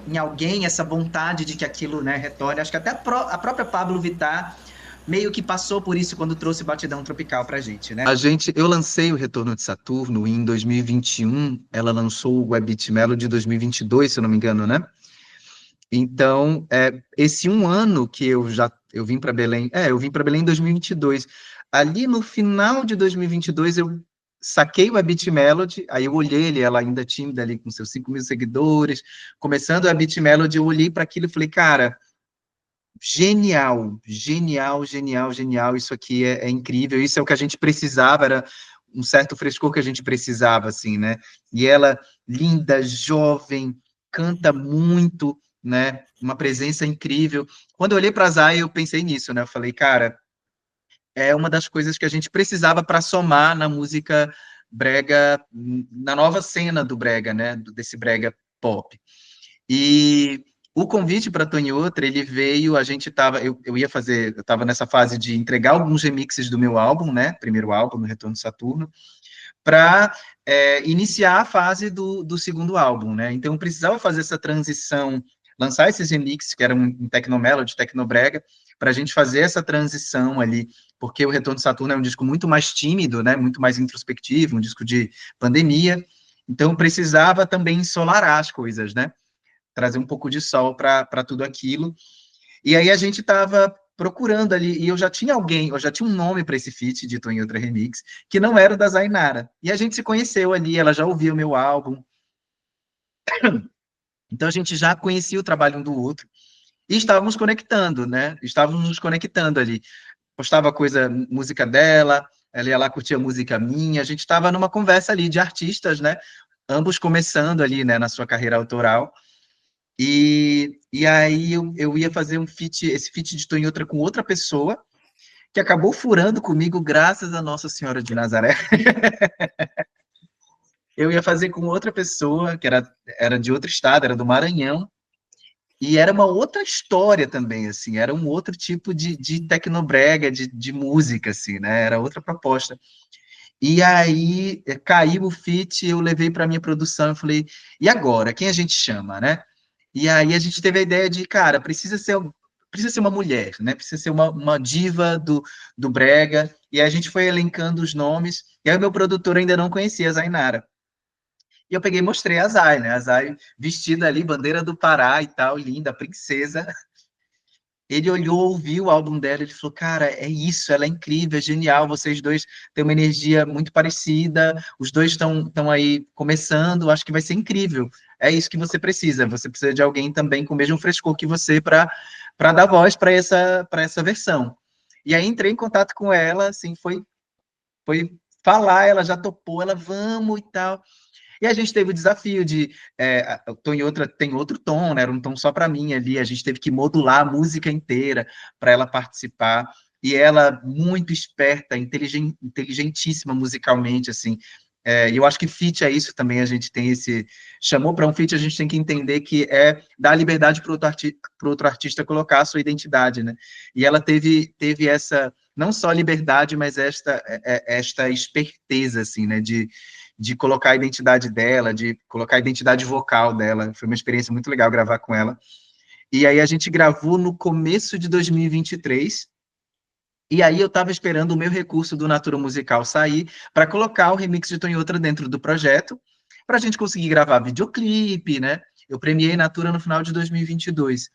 em alguém essa vontade de que aquilo, né, retorne. Acho que até a própria Pablo Vittar meio que passou por isso quando trouxe Batidão Tropical pra gente, né? Eu lancei o Retorno de Saturno em 2021, ela lançou o Webbeat Melody de 2022, se eu não me engano, né? Então, esse um ano que eu vim para Belém, eu vim para Belém em 2022. Ali no final de 2022, eu saquei o A Beat Melody, aí eu olhei ele, ela ainda tímida ali com seus 5 mil seguidores, começando a Beat Melody, eu olhei para aquilo e falei, cara, genial, genial, genial, genial, isso aqui é incrível, isso é o que a gente precisava, era um certo frescor que a gente precisava, assim, né? E ela, linda, jovem, canta muito, né? Uma presença incrível. Quando eu olhei para a Zay, eu pensei nisso, né? Eu falei, cara, é uma das coisas que a gente precisava para somar na música brega, na nova cena do brega, né? Desse brega pop. E o convite para Tony Outra, ele veio, a gente tava, eu ia fazer, eu estava nessa fase de entregar alguns remixes do meu álbum, né? Primeiro álbum, no Retorno de Saturno, para iniciar a fase do segundo álbum, né? Então, eu precisava fazer essa transição, lançar esses remixes, que eram em Tecnomelody, Tecnobrega, para a gente fazer essa transição ali, porque o Retorno de Saturno é um disco muito mais tímido, né? Muito mais introspectivo, um disco de pandemia. Então, eu precisava também ensolarar as coisas, né? Trazer um pouco de sol para tudo aquilo. E aí a gente estava procurando ali, e eu já tinha um nome para esse feat, dito em outra remix, que não era o da Zainara. E a gente se conheceu ali, ela já ouvia o meu álbum, então a gente já conhecia o trabalho um do outro, e estávamos conectando, né? Estávamos nos conectando ali. Postava coisa, música dela, ela ia lá curtir a música minha, a gente estava numa conversa ali de artistas, né? Ambos começando ali, né, na sua carreira autoral. E aí eu ia fazer esse feat de Tô em Outra com outra pessoa, que acabou furando comigo, graças a Nossa Senhora de Nazaré. Eu ia fazer com outra pessoa, que era de outro estado, era do Maranhão, e era uma outra história também, assim, era um outro tipo de tecnobrega, de música, assim, né? Era outra proposta. E aí caiu o feat, eu levei para minha produção, eu falei, e agora? Quem a gente chama, né? E aí a gente teve a ideia de, cara, precisa ser uma mulher, né? Precisa ser uma diva do brega. E aí a gente foi elencando os nomes. E aí o meu produtor ainda não conhecia a Zainara. E eu peguei e mostrei a Zay, né? A Zay vestida ali, bandeira do Pará e tal, linda, princesa. Ele olhou, ouviu o álbum dela, ele falou, cara, é isso, ela é incrível, é genial, vocês dois têm uma energia muito parecida, os dois estão aí começando, acho que vai ser incrível. É isso que você precisa de alguém também com o mesmo frescor que você para dar voz para essa versão. E aí entrei em contato com ela, assim, foi falar, ela já topou, ela vamos e tal. E a gente teve o desafio de. O Tom em Outra tem outro tom, né? Era um tom só para mim ali. A gente teve que modular a música inteira para ela participar. E ela, muito esperta, inteligentíssima musicalmente, assim. E eu acho que feat é isso também. A gente tem esse. Chamou para um feat, a gente tem que entender que é dar liberdade para outro artista colocar a sua identidade, né? E ela teve essa. Não só liberdade, mas esta esperteza, assim, né? De colocar a identidade dela, de colocar a identidade vocal dela. Foi uma experiência muito legal gravar com ela. E aí a gente gravou no começo de 2023, e aí eu estava esperando o meu recurso do Natura Musical sair para colocar o remix de Tô em Outra dentro do projeto, para a gente conseguir gravar videoclipe, né? Eu premiei Natura no final de 2022.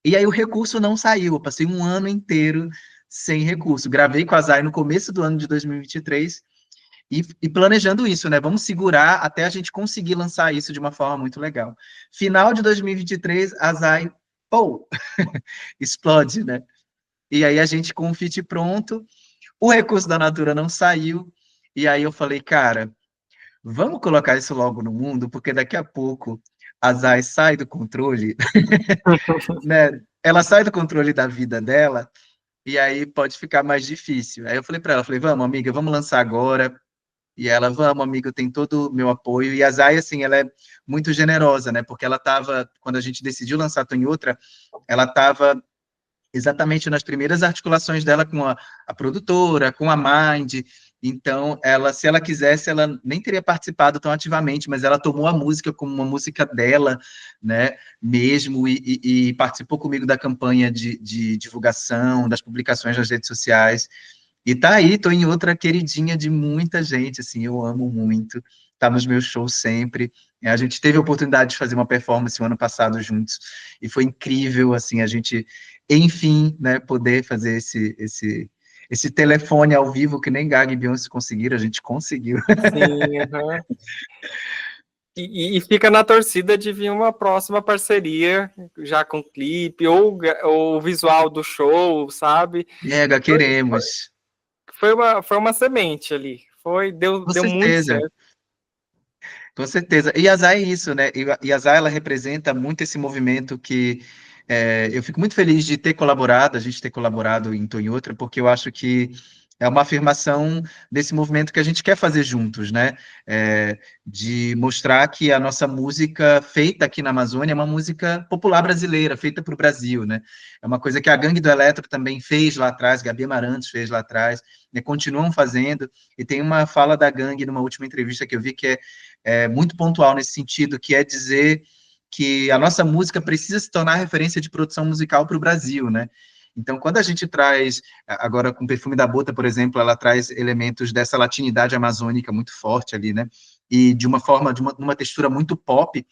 E aí o recurso não saiu, eu passei um ano inteiro sem recurso. Gravei com a Zay no começo do ano de 2023, e planejando isso, né? Vamos segurar até a gente conseguir lançar isso de uma forma muito legal. Final de 2023, a Zay, pô, explode, né? E aí a gente com o feat pronto, o recurso da Natura não saiu, e aí eu falei, cara, vamos colocar isso logo no mundo, porque daqui a pouco a Zay sai do controle, né? Ela sai do controle da vida dela, e aí pode ficar mais difícil. Aí eu falei para ela, falei, vamos, amiga, vamos lançar agora. E ela, vamos, amigo, tem todo o meu apoio. E a Zay, assim, ela é muito generosa, né? Porque ela estava, quando a gente decidiu lançar Tô em Outra, ela estava exatamente nas primeiras articulações dela com a produtora, com a Mind. Então, ela, se ela quisesse, ela nem teria participado tão ativamente, mas ela tomou a música como uma música dela, né, mesmo, e participou comigo da campanha de divulgação, das publicações nas redes sociais. E tá aí, tô em outra queridinha de muita gente, assim, eu amo muito, tá nos meus shows sempre. A gente teve a oportunidade de fazer uma performance o ano passado juntos, e foi incrível, assim, a gente, enfim, né, poder fazer esse telefone ao vivo que nem Gaga e Beyoncé conseguiram, a gente conseguiu. Sim, aham. E fica na torcida de vir uma próxima parceria, já com clipe, ou o visual do show, sabe? Mega, queremos. Foi uma semente ali. Com Deu muito certeza. certo. Com certeza. E a Zay é isso, né? E a Zay, ela representa muito esse movimento que eu fico muito feliz de ter colaborado, a gente ter colaborado em Tô em Outra, porque eu acho que é uma afirmação desse movimento que a gente quer fazer juntos, né? De mostrar que a nossa música feita aqui na Amazônia é uma música popular brasileira, feita para o Brasil, né? É uma coisa que a Gangue do Eletro também fez lá atrás, Gabi Amarantos fez lá atrás, né? Continuam fazendo, e tem uma fala da Gangue numa última entrevista que eu vi que é muito pontual nesse sentido, que é dizer que a nossa música precisa se tornar referência de produção musical para o Brasil, né? Então, quando a gente traz, agora com o Perfume da Bota, por exemplo, ela traz elementos dessa latinidade amazônica muito forte ali, né? E de uma forma, de uma textura muito pop,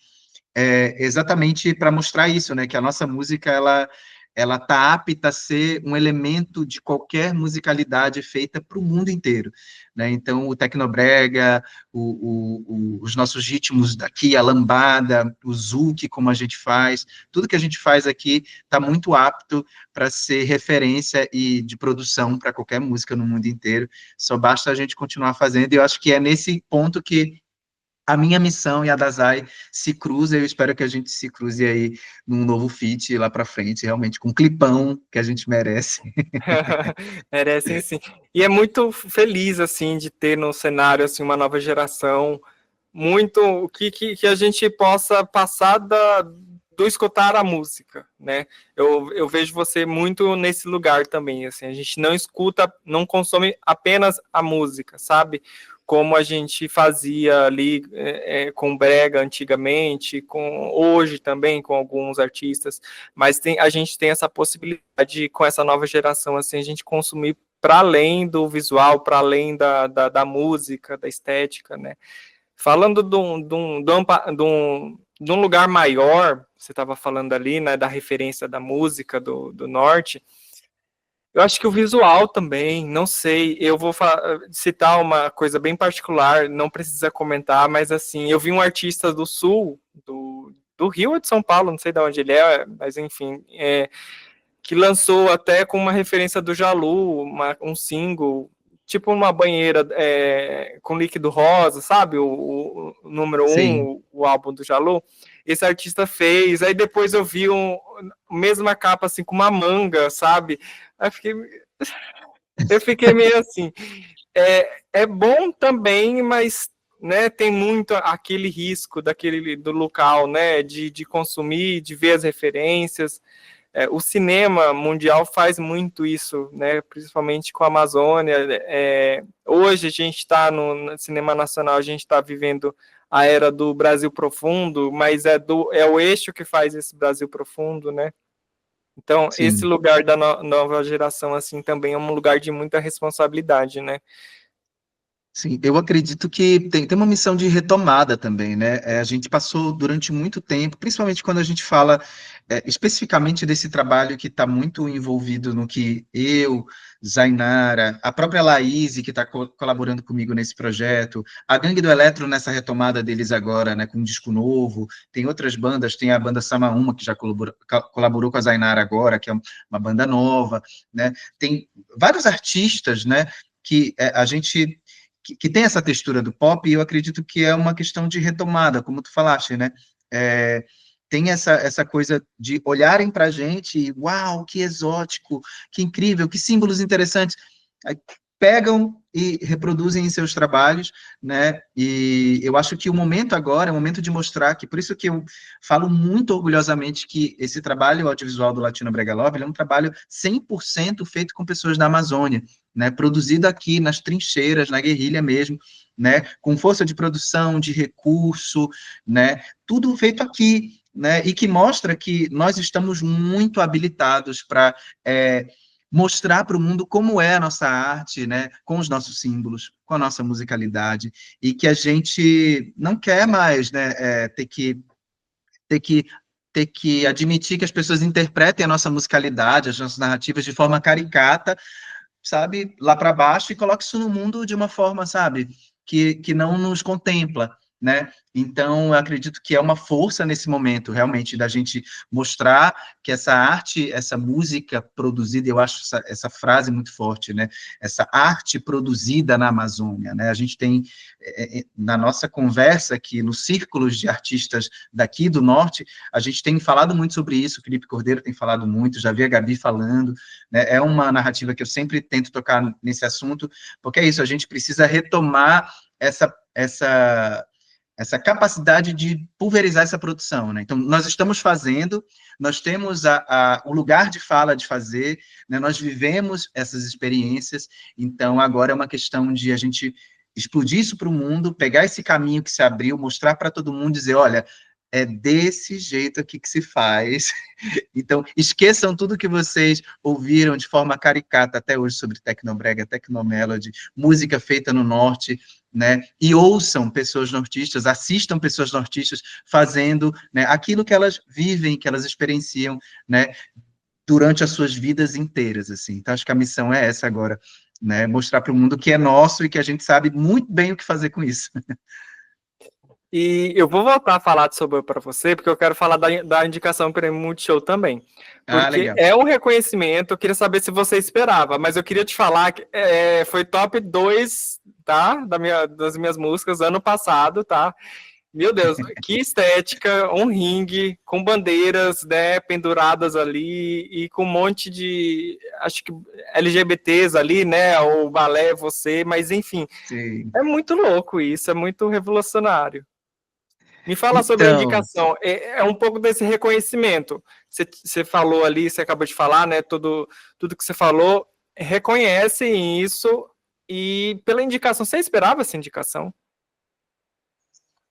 exatamente para mostrar isso, né? Que a nossa música, ela tá apta a ser um elemento de qualquer musicalidade feita para o mundo inteiro, né? Então, o tecnobrega, os nossos ritmos daqui, a lambada, o zouk, como a gente faz, tudo que a gente faz aqui está muito apto para ser referência e de produção para qualquer música no mundo inteiro. Só basta a gente continuar fazendo, e eu acho que é nesse ponto que a minha missão e a da Zay se cruzam, eu espero que a gente se cruze aí num novo feat lá para frente, realmente com um clipão que a gente merece. Merecem sim. E é muito feliz, assim, de ter no cenário, assim, uma nova geração, muito, que a gente possa passar do escutar a música, né? Eu vejo você muito nesse lugar também, assim, a gente não escuta, não consome apenas a música, sabe? Como a gente fazia ali com brega antigamente, com hoje também com alguns artistas, mas a gente tem essa possibilidade com essa nova geração, assim, a gente consumir para além do visual, para além da música, da estética, né? Falando de um lugar maior, você estava falando ali, né, da referência da música do norte, eu acho que o visual também, não sei, eu vou citar uma coisa bem particular, não precisa comentar, mas assim, eu vi um artista do sul, do Rio ou de São Paulo, não sei de onde ele é, mas enfim, que lançou até com uma referência do Jalu, um single, tipo uma banheira com líquido rosa, sabe? O número Sim, o álbum do Jalu. Esse artista fez, aí depois eu vi mesma capa assim com uma manga, sabe? Aí eu fiquei meio assim. É bom também, mas né, tem muito aquele risco do local, né, de consumir, de ver as referências. O cinema mundial faz muito isso, né? Principalmente com a Amazônia. Hoje a gente está no cinema nacional, a gente está vivendo a era do Brasil profundo, mas é o eixo que faz esse Brasil profundo, né? Então, esse sim. lugar da nova geração, assim, também é um lugar de muita responsabilidade, né? Sim, eu acredito que tem uma missão de retomada também, né? A gente passou durante muito tempo, principalmente quando a gente fala especificamente desse trabalho que está muito envolvido no que eu, Zainara, a própria Laís, que está colaborando comigo nesse projeto, a Gangue do Eletro nessa retomada deles agora, né, com um disco novo, tem outras bandas, tem a banda Samaúma, que já colaborou com a Zainara agora, que é uma banda nova, né? Tem vários artistas, né, que a gente que tem essa textura do pop, e eu acredito que é uma questão de retomada, como tu falaste, né? Tem essa coisa de olharem para a gente e, uau, que exótico, que incrível, que símbolos interessantes. Aí pegam e reproduzem em seus trabalhos, né? E eu acho que o momento agora é o momento de mostrar que, por isso que eu falo muito orgulhosamente que esse trabalho audiovisual do Latino Brega Love é um trabalho 100% feito com pessoas da Amazônia, né, produzido aqui nas trincheiras, na guerrilha mesmo, né, com força de produção, de recurso, né, tudo feito aqui, né, e que mostra que nós estamos muito habilitados para mostrar para o mundo como é a nossa arte, né, com os nossos símbolos, com a nossa musicalidade, e que a gente não quer mais, né, ter que ter que admitir que as pessoas interpretem a nossa musicalidade, as nossas narrativas de forma caricata, sabe, lá para baixo e coloque isso no mundo de uma forma, sabe, que não nos contempla, né? Então, eu acredito que é uma força nesse momento, realmente, da gente mostrar que essa arte, essa música produzida, eu acho essa frase muito forte, né? Essa arte produzida na Amazônia, né? A gente tem, na nossa conversa aqui, nos círculos de artistas daqui do Norte, a gente tem falado muito sobre isso, o Felipe Cordeiro tem falado muito, já vi a Gabi falando, né? É uma narrativa que eu sempre tento tocar nesse assunto, porque é isso, a gente precisa retomar essa capacidade de pulverizar essa produção, né? Então, nós estamos fazendo, nós temos o lugar de fala de fazer, né? Nós vivemos essas experiências, então agora é uma questão de a gente explodir isso para o mundo, pegar esse caminho que se abriu, mostrar para todo mundo, dizer, olha, é desse jeito aqui que se faz. Então, esqueçam tudo que vocês ouviram de forma caricata até hoje sobre Tecnobrega, Tecnomelody, música feita no Norte, né? E ouçam pessoas nortistas, assistam pessoas nortistas fazendo, né, aquilo que elas vivem, que elas experienciam, né, durante as suas vidas inteiras, assim. Então, acho que a missão é essa agora, né? Mostrar para o mundo que é nosso e que a gente sabe muito bem o que fazer com isso. E eu vou voltar a falar sobre para você, porque eu quero falar da indicação Prêmio Multishow também. Ah, Porque legal. é um reconhecimento, eu queria saber se você esperava, mas eu queria te falar que foi top 2, tá? Das minhas músicas ano passado, tá? Meu Deus, que estética, um ringue com bandeiras, né, penduradas ali e com um monte de, acho que LGBTs ali, né, o balé, você, mas enfim, Sim. é muito louco isso, é muito revolucionário. Me fala sobre a Então, indicação. É um pouco desse reconhecimento. Você falou ali, você acabou de falar, né? Tudo que você falou, reconhece isso. E pela indicação, você esperava essa indicação?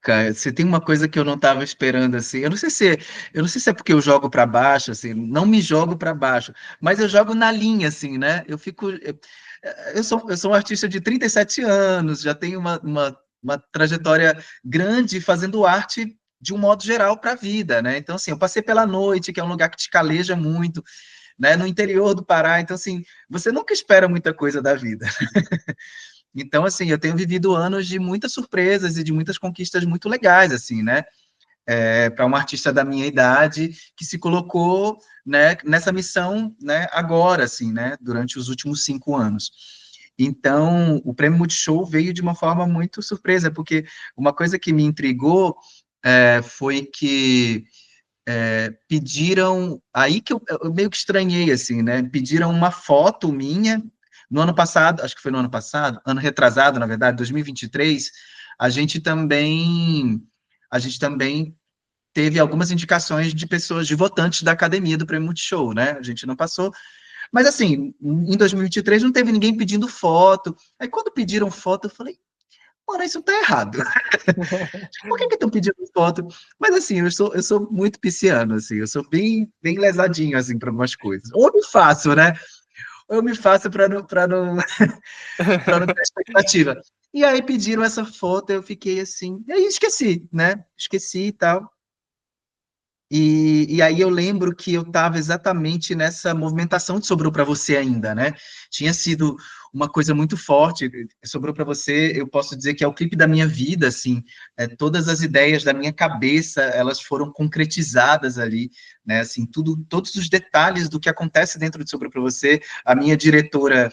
cara, você tem uma coisa que eu não estava esperando assim. Eu não sei se é porque eu jogo para baixo, assim, não me jogo para baixo, mas eu jogo na linha, assim, né? Eu sou um artista de 37 anos, já tenho uma trajetória grande fazendo arte de um modo geral para a vida, né? Então, assim, eu passei pela noite, que é um lugar que te caleja muito, né? No interior do Pará, então, assim, você nunca espera muita coisa da vida. Então, assim, eu tenho vivido anos de muitas surpresas e de muitas conquistas muito legais, assim, né? Para um artista da minha idade que se colocou, né, nessa missão, né, agora, assim, né, durante os últimos 5 anos. Então, o Prêmio Multishow veio de uma forma muito surpresa, porque uma coisa que me intrigou foi que pediram, aí que eu meio que estranhei, assim, né, pediram uma foto minha, no ano passado, acho que foi no ano passado, ano retrasado, na verdade, 2023, a gente também, a gente também teve algumas indicações de pessoas, de votantes da academia do Prêmio Multishow, né? A gente não passou. Mas, assim, em 2023 não teve ninguém pedindo foto. Aí, quando pediram foto, eu falei, mano, isso tá errado. Por que estão pedindo foto? Mas, assim, eu sou muito pisciano, assim, eu sou bem lesadinho, assim, para algumas coisas. Ou eu me faço, né? Ou eu me faço para não, para não ter expectativa. E aí pediram essa foto, eu fiquei assim, e aí esqueci, né? Esqueci e tal. E aí eu lembro que eu estava exatamente nessa movimentação de Sobrou para Você ainda, né? Tinha sido uma coisa muito forte. Sobrou para Você, eu posso dizer que é o clipe da minha vida, assim. Todas as ideias da minha cabeça, elas foram concretizadas ali, né? Assim, tudo, todos os detalhes do que acontece dentro de Sobrou para Você. A minha diretora,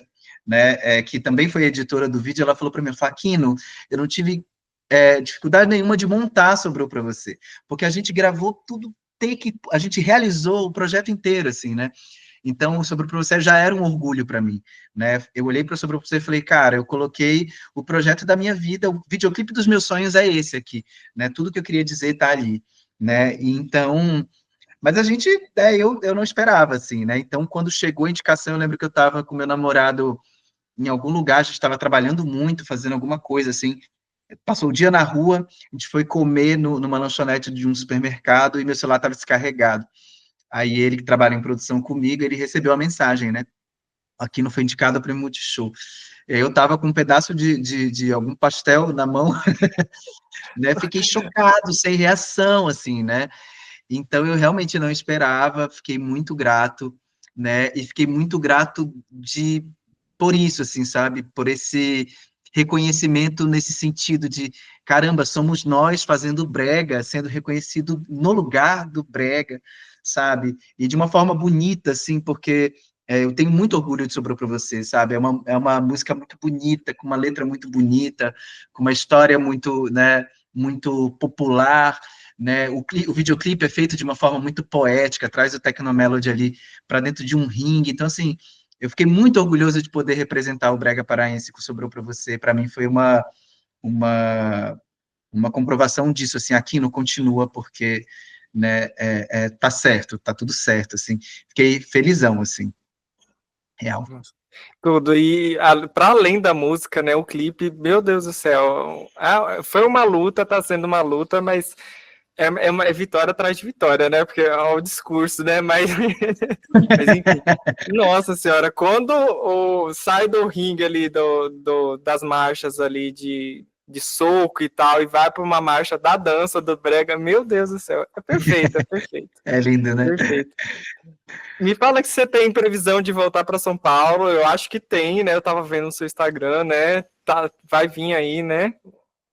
né, que também foi editora do vídeo, ela falou para mim, Faquino, eu não tive dificuldade nenhuma de montar Sobrou para Você, porque a gente gravou tudo a gente realizou o projeto inteiro, assim, né? Então, o Sobre o Você já era um orgulho para mim, né? Eu olhei para o Sobre o Você e falei, cara, eu coloquei o projeto da minha vida, o videoclipe dos meus sonhos é esse aqui, né? Tudo que eu queria dizer está ali, né? E então, mas a gente, eu não esperava, assim, né? Então, quando chegou a indicação, eu lembro que eu estava com meu namorado em algum lugar, a gente estava trabalhando muito, fazendo alguma coisa, assim, passou o dia na rua, a gente foi comer numa lanchonete de um supermercado e meu celular estava descarregado. Aí ele, que trabalha em produção comigo, ele recebeu a mensagem, né? Aqui não foi indicado para o Multishow. E aí eu estava com um pedaço de algum pastel na mão, né? Fiquei chocado, sem reação, assim, né? Então eu realmente não esperava, fiquei muito grato, né? E fiquei muito grato por isso, assim, sabe? Por esse reconhecimento nesse sentido de, caramba, somos nós fazendo brega, sendo reconhecido no lugar do brega, sabe? E de uma forma bonita, assim, porque eu tenho muito orgulho de Sobrou para Você, sabe? É uma música muito bonita, com uma letra muito bonita, com uma história muito, né, muito popular, né? O videoclipe é feito de uma forma muito poética, traz o Tecnomelody ali para dentro de um ringue. Então, assim, eu fiquei muito orgulhoso de poder representar o Brega Paraense que Sobrou para Você. Para mim foi uma, uma comprovação disso, assim, aqui não continua, porque, né, tá certo, tá tudo certo, assim. Fiquei felizão, assim, real. Tudo. E para além da música, né, o clipe, meu Deus do céu, foi uma luta, tá sendo uma luta, mas é vitória atrás de vitória, né? Porque é o discurso, né? Mas enfim. Nossa senhora, quando sai do ringue ali das marchas ali de soco e tal, e vai para uma marcha da dança do brega, meu Deus do céu, é perfeito, é perfeito, É lindo, né? perfeito. Me fala que você tem previsão de voltar para São Paulo. Eu acho que tem, né? Eu tava vendo no seu Instagram, né? Tá, vai vir aí, né?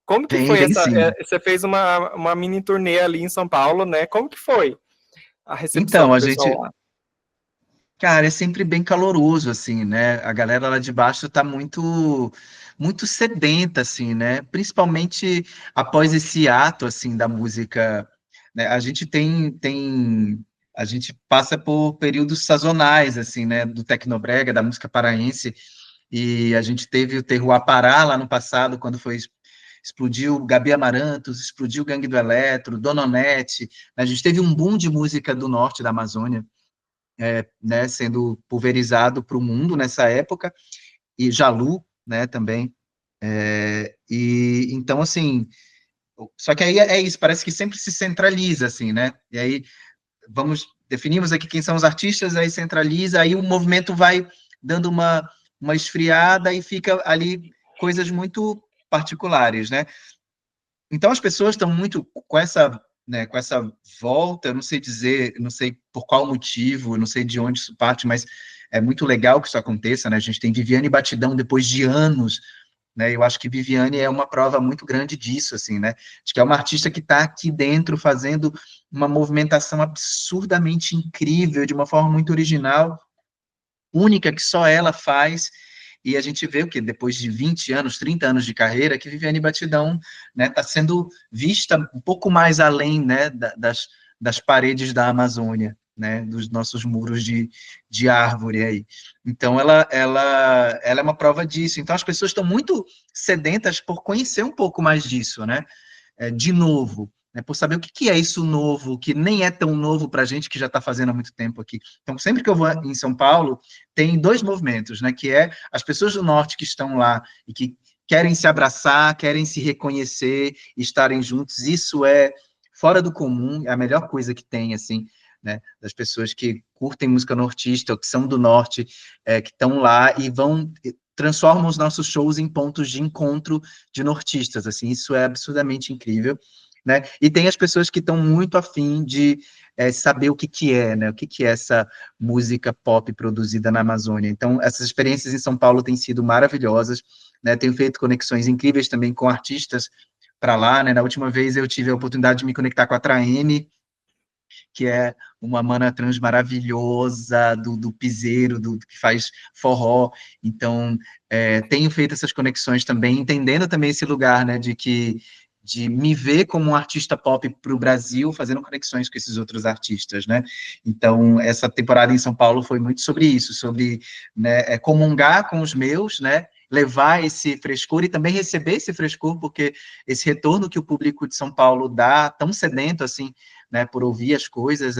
Como que Vem, foi vem sim. você fez uma mini turnê ali em São Paulo, né? Como que foi a recepção Então, do a pessoal gente, lá? cara, é sempre bem caloroso, assim, né? A galera lá de baixo tá muito sedenta, assim, né? Principalmente após esse ato, assim, da música, né? A gente passa por períodos sazonais, assim, né? Do Tecnobrega, da música paraense, e a gente teve o Terroir Pará lá no passado, quando explodiu Gabi Amarantos, explodiu Gangue do Eletro, Dona Onete, a gente teve um boom de música do norte da Amazônia, né, sendo pulverizado para o mundo nessa época, e Jalu, né, também. E então, assim, só que aí é isso, parece que sempre se centraliza, assim, né? E aí definimos aqui quem são os artistas, aí centraliza, aí o movimento vai dando uma esfriada e fica ali coisas muito particulares, né? Então as pessoas estão muito com essa, né, com essa volta, eu não sei dizer, não sei por qual motivo, não sei de onde isso parte, mas é muito legal que isso aconteça, né? A gente tem Viviane Batidão depois de anos, né? Eu acho que Viviane é uma prova muito grande disso, assim, né? Acho que é uma artista que está aqui dentro fazendo uma movimentação absurdamente incrível, de uma forma muito original, única que só ela faz, e a gente vê o que depois de 20 anos, 30 anos de carreira, que Viviane Batidão, né, está sendo vista um pouco mais além, né, das paredes da Amazônia, né, dos nossos muros de árvore aí. Então, ela é uma prova disso. Então, as pessoas estão muito sedentas por conhecer um pouco mais disso, né, de novo, né, por saber o que é isso novo, que nem é tão novo para a gente que já está fazendo há muito tempo aqui. Então, sempre que eu vou em São Paulo, tem dois movimentos, né, que é as pessoas do norte que estão lá e que querem se abraçar, querem se reconhecer, estarem juntos. Isso é fora do comum, é a melhor coisa que tem, assim, né, das pessoas que curtem música nortista, ou que são do norte, que estão lá e transformam os nossos shows em pontos de encontro de nortistas, assim, isso é absurdamente incrível, né? E tem as pessoas que estão muito afim de saber o que é, né? O que é essa música pop produzida na Amazônia. Então, essas experiências em São Paulo têm sido maravilhosas, né? Tenho feito conexões incríveis também com artistas para lá, né? Na última vez eu tive a oportunidade de me conectar com a Traeme, que é uma mana trans maravilhosa, do piseiro, que faz forró. Então, tenho feito essas conexões também, entendendo também esse lugar, né, de me ver como um artista pop para o Brasil, fazendo conexões com esses outros artistas, né? Então, essa temporada em São Paulo foi muito sobre isso, sobre, né, comungar com os meus, né? Levar esse frescor e também receber esse frescor, porque esse retorno que o público de São Paulo dá, tão sedento assim, né, por ouvir as coisas,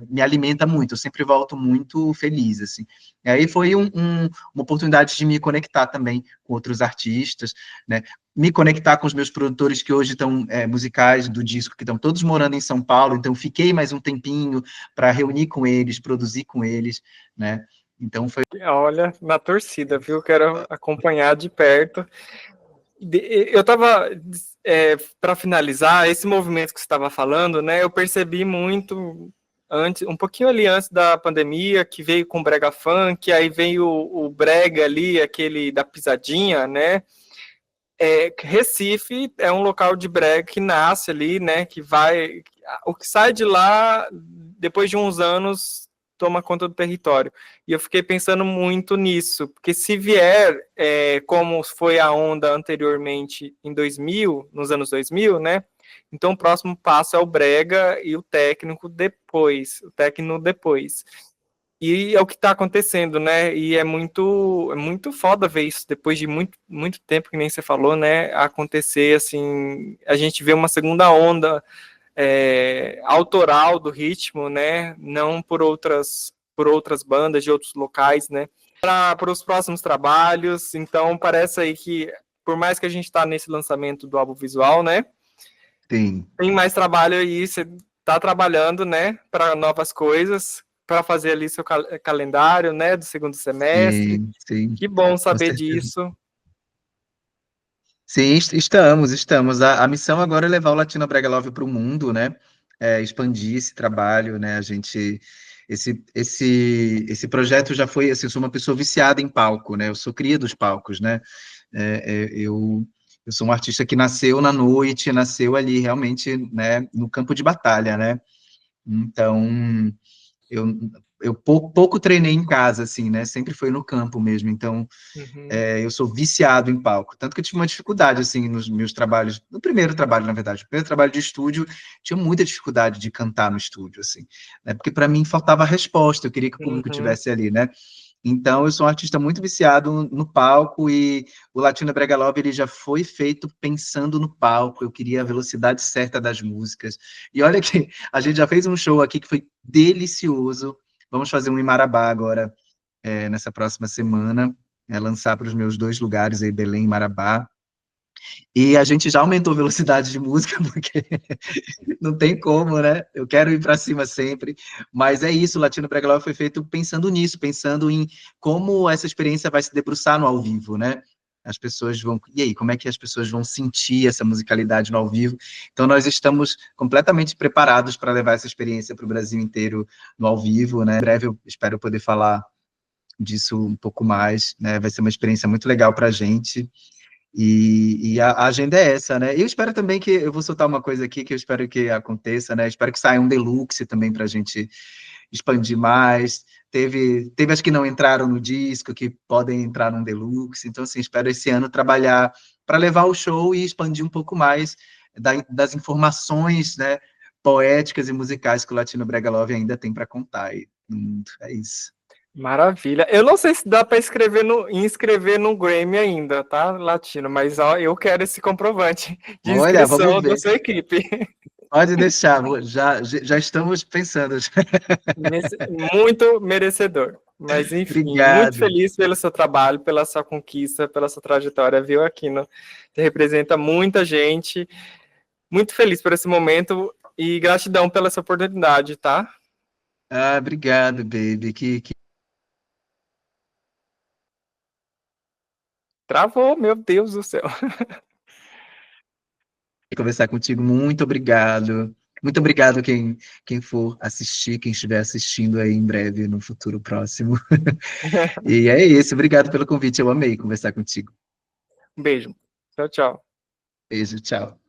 me alimenta muito, eu sempre volto muito feliz, assim. E aí foi uma oportunidade de me conectar também com outros artistas, né, me conectar com os meus produtores que hoje estão musicais do disco, que estão todos morando em São Paulo, então fiquei mais um tempinho para reunir com eles, produzir com eles, né, então foi... Olha, na torcida, viu? Quero acompanhar de perto. Eu estava, para finalizar, esse movimento que você estava falando, né? Eu percebi muito antes, um pouquinho ali antes da pandemia, que veio com o brega funk, aí veio o brega ali, aquele da pisadinha, né? Recife é um local de brega que nasce ali, né? Que vai, o que sai de lá depois de uns anos toma conta do território. E eu fiquei pensando muito nisso, porque se vier como foi a onda anteriormente em 2000, nos anos 2000, né? Então o próximo passo é o brega e o técnico depois, o técnico depois. E é o que está acontecendo, né? E é muito foda ver isso depois de muito, muito tempo, que nem você falou, né? Acontecer assim, a gente vê uma segunda onda autoral do ritmo, né? Não por outras bandas de outros locais, né? Para os próximos trabalhos, então parece aí que, por mais que a gente está nesse lançamento do álbum visual, né? Sim, Tem mais trabalho aí, você está trabalhando, né? Para novas coisas, para fazer ali seu calendário, né? Do segundo semestre. sim, sim, Que bom com saber certeza. disso. Sim, estamos. A missão agora é levar o Latino Brega Love para o mundo, né? Expandir esse trabalho, né? Esse projeto já foi, assim, eu sou uma pessoa viciada em palco, né? Eu sou cria dos palcos, né? Eu sou um artista que nasceu na noite, nasceu ali realmente, né? No campo de batalha, né? Então, eu, eu pouco treinei em casa, assim, né? Sempre foi no campo mesmo. Então, Uhum, eu sou viciado em palco, tanto que eu tive uma dificuldade, assim, nos meus trabalhos, no primeiro trabalho, na verdade, o primeiro trabalho de estúdio, tinha muita dificuldade de cantar no estúdio, assim, né, porque para mim faltava resposta, eu queria que o público uhum. tivesse ali, né, então eu sou um artista muito viciado no palco, e o Latino Brega Love, ele já foi feito pensando no palco, eu queria a velocidade certa das músicas, e olha que a gente já fez um show aqui que foi delicioso, vamos fazer um em Marabá agora, nessa próxima semana, lançar para os meus dois lugares aí, Belém e Marabá. E a gente já aumentou a velocidade de música, porque não tem como, né? Eu quero ir para cima sempre. Mas é isso, o Latino Brega Love foi feito pensando nisso, pensando em como essa experiência vai se debruçar no ao vivo, né? As pessoas vão. E aí, como é que as pessoas vão sentir essa musicalidade no ao vivo? Então, nós estamos completamente preparados para levar essa experiência para o Brasil inteiro no ao vivo, né? Em breve eu espero poder falar disso um pouco mais, né? Vai ser uma experiência muito legal para a gente. E a agenda é essa, né? Eu espero também que eu vou soltar uma coisa aqui que eu espero que aconteça, né? Espero que saia um deluxe também para a gente expandir mais. Teve as que não entraram no disco, que podem entrar num deluxe. Então, assim, espero esse ano trabalhar para levar o show e expandir um pouco mais das informações, né, poéticas e musicais que o Latino Brega Love ainda tem para contar aí no mundo. É isso. Maravilha. Eu não sei se dá para inscrever no Grammy ainda, tá, Latino? Mas ó, eu quero esse comprovante de Olha, vamos inscrição da ver. sua equipe. Pode deixar, já estamos pensando. Muito merecedor. Mas enfim, muito Obrigado. feliz pelo seu trabalho, pela sua conquista, pela sua trajetória, viu, Aquino? Você representa muita gente. Muito feliz por esse momento e gratidão pela essa oportunidade, tá? Obrigado, baby. Que Travou, meu Deus do céu. conversar contigo. Muito obrigado. Muito obrigado quem for assistir, quem estiver assistindo aí em breve, no futuro próximo. E é isso. Obrigado pelo convite. Eu amei conversar contigo. Um beijo. Tchau, tchau. Beijo, tchau.